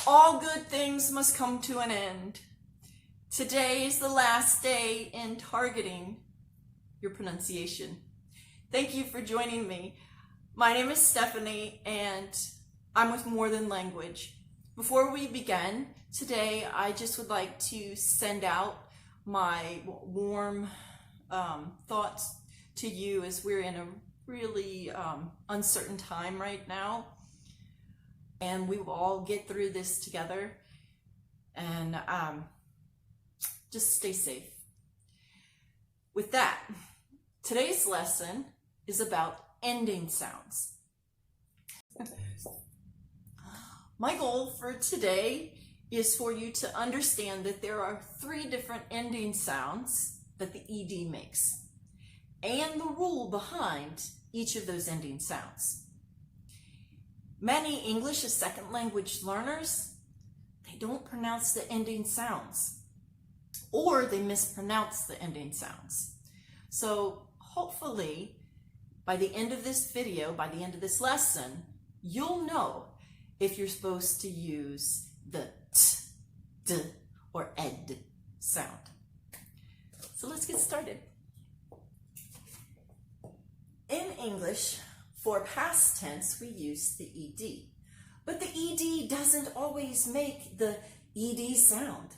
All good things must come to an end. Today is the last day in targeting your pronunciation. Thank you for joining me. My name is Stephanie and I'm with More Than Language. Before we begin, today I just would like to send out my warm thoughts to you as we're in a really uncertain time right now. And we will all get through this together, and just stay safe. With that, today's lesson is about ending sounds. My goal for today is for you to understand that there are 3 different ending sounds that the ED makes, and the rule behind each of those ending sounds. Many English as second language learners, they don't pronounce the ending sounds, or they mispronounce the ending sounds. So hopefully by the end of this video, by the end of this lesson, you'll know if you're supposed to use the t, d, or ed sound. So let's get started. In English, for past tense, we use the ED, but the ED doesn't always make the ED sound.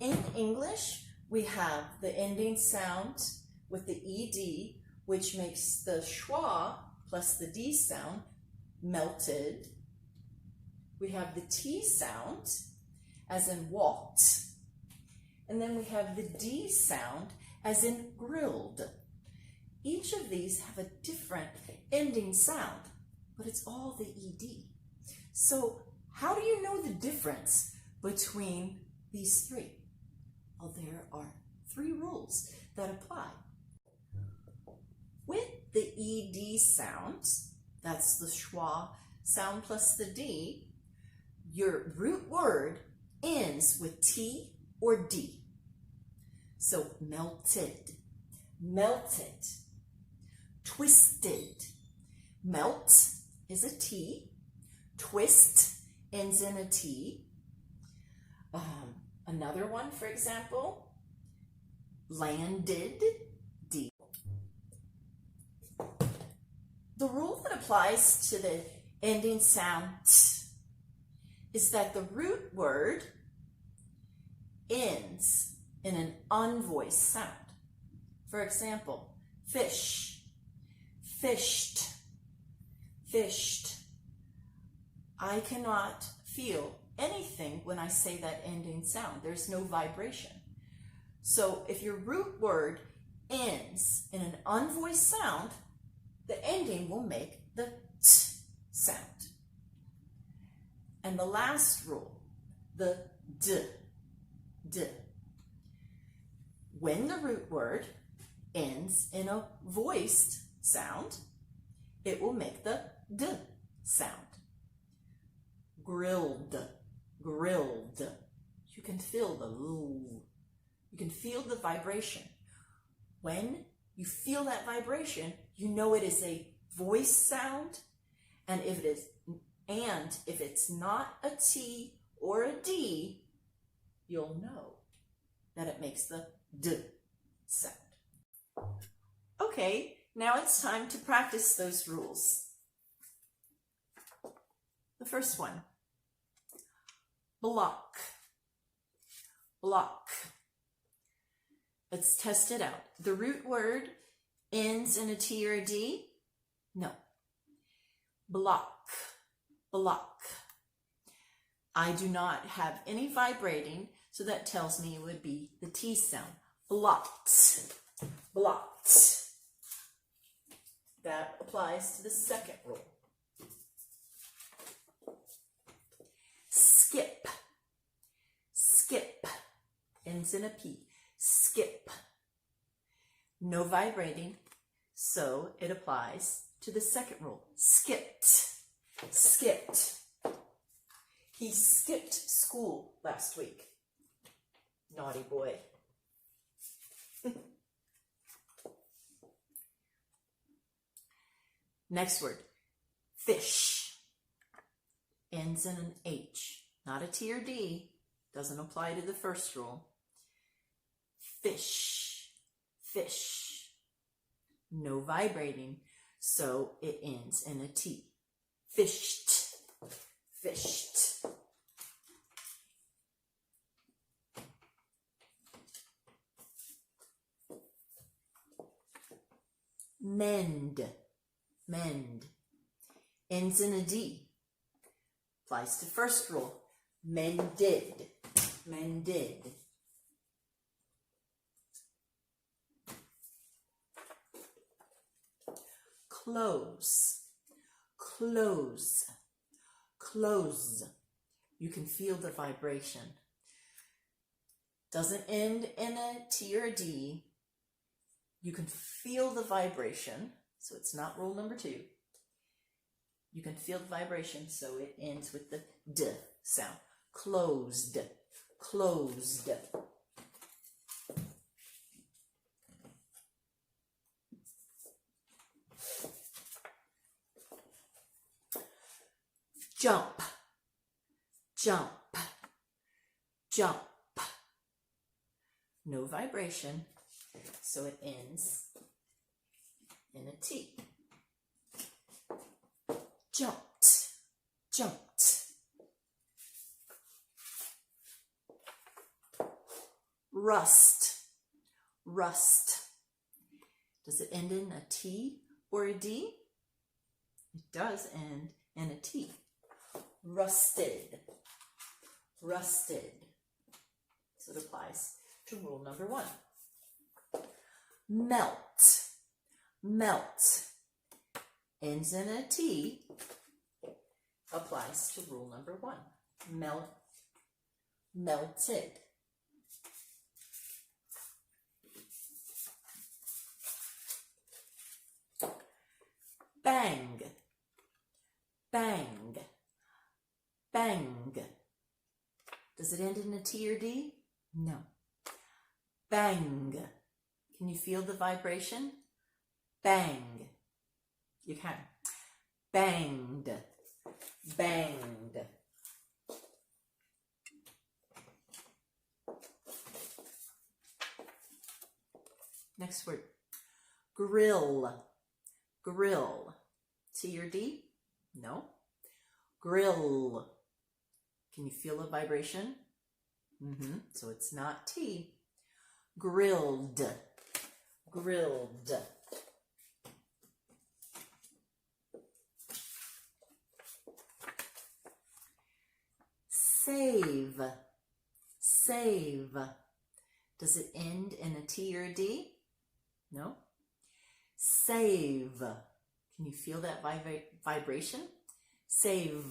In English, we have the ending sound with the ED, which makes the schwa plus the D sound melted. We have the T sound, as in walked, and then we have the D sound, as in grilled. Each of these have a different ending sound, but it's all the ED. So how do you know the difference between these 3? Well, there are 3 rules that apply. With the ED sound, that's the schwa sound plus the D, your root word ends with T or D. So melted, melted. Twisted. Melt is a T. Twist ends in a T. Another one, for example, landed, D. The rule that applies to the ending sound t is that the root word ends in an unvoiced sound. For example, fish. Fished, fished. I cannot feel anything when I say that ending sound. There's no vibration. So if your root word ends in an unvoiced sound, the ending will make the t sound. And the last rule, the d, d. When the root word ends in a voiced sound, it will make the d sound. Grilled, grilled. You can feel the l. You can feel the vibration. When you feel that vibration, you know it is a voice sound, and if it's not a T or a D, you'll know that it makes the d sound. Okay. Now it's time to practice those rules. The first one, block, block. Let's test it out. The root word ends in a T or a D? No. Block, block. I do not have any vibrating, so that tells me it would be the T sound. Blocked, blocked. That applies to the second rule. Skip, skip, ends in a P. Skip. No vibrating, so it applies to the second rule. Skipped, skipped. He skipped school last week. Naughty boy. Next word, fish, ends in an H. not a T or D. Doesn't apply to the first rule. Fish, fish. No vibrating, so it ends in a T. Fished, fished. Mend, mend. Ends in a D. Applies to first rule. Mended, mended. Close, close, close. You can feel the vibration. Doesn't end in a T or a D. You can feel the vibration, so it's not rule number 2. You can feel the vibration, so it ends with the D sound. Closed, closed. Jump, jump, jump. No vibration, so it ends in a T. Jumped, jumped. Rust, rust. Does it end in a T or a D? It does end in a T. Rusted, rusted. So it applies to rule number 1. Melt, melt. Ends in a T. Applies to rule number 1. Melt, melted. Bang, bang, bang. Does it end in a T or D? No. Bang. Can you feel the vibration? Bang. You can. Banged, banged. Next word. Grill, grill. T or D? No. Grill. Can you feel the vibration? So it's not T. Grilled, grilled. Save, save. Does it end in a T or a D? No. Save. Can you feel that vibration? Save.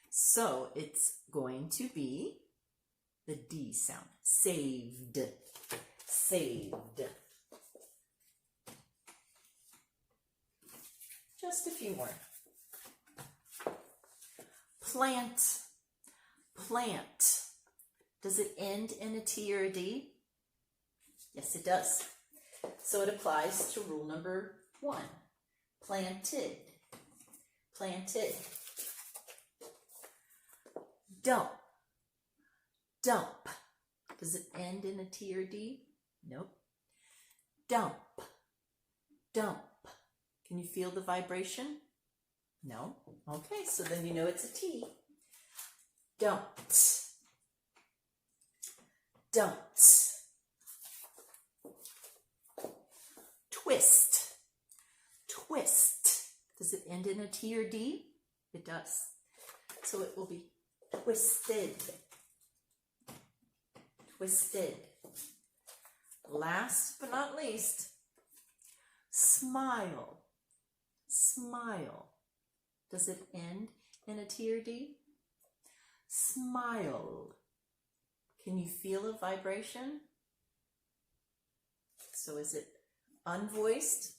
So it's going to be the D sound. Saved, saved. Just a few more. Plant, plant. Does it end in a T or a D? Yes, it does. So it applies to rule number 1. Planted, planted. Dump, dump. Does it end in a T or D? Nope. Dump, dump. Can you feel the vibration? No? Okay, so then you know it's a T. Dumped, dumped. Twist, twist. Does it end in a T or D? It does. So it will be twisted, twisted. Last but not least, smile, smile. Does it end in a T or D? Smiled. Can you feel a vibration? So is it unvoiced?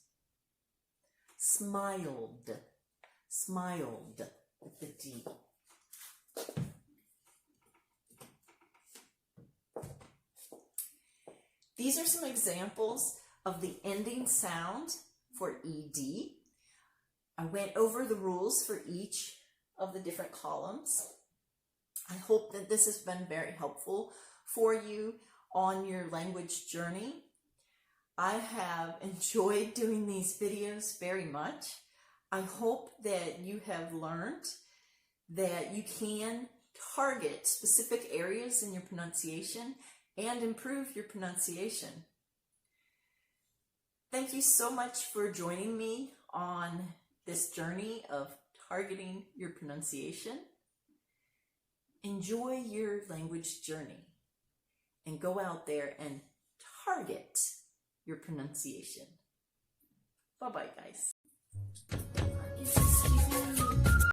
Smiled, smiled with the D. These are some examples of the ending sound for ED. I went over the rules for each of the different columns. I hope that this has been very helpful for you on your language journey. I have enjoyed doing these videos very much. I hope that you have learned that you can target specific areas in your pronunciation and improve your pronunciation. Thank you so much for joining me on this journey of targeting your pronunciation. Enjoy your language journey and go out there and target your pronunciation. Bye-bye, guys.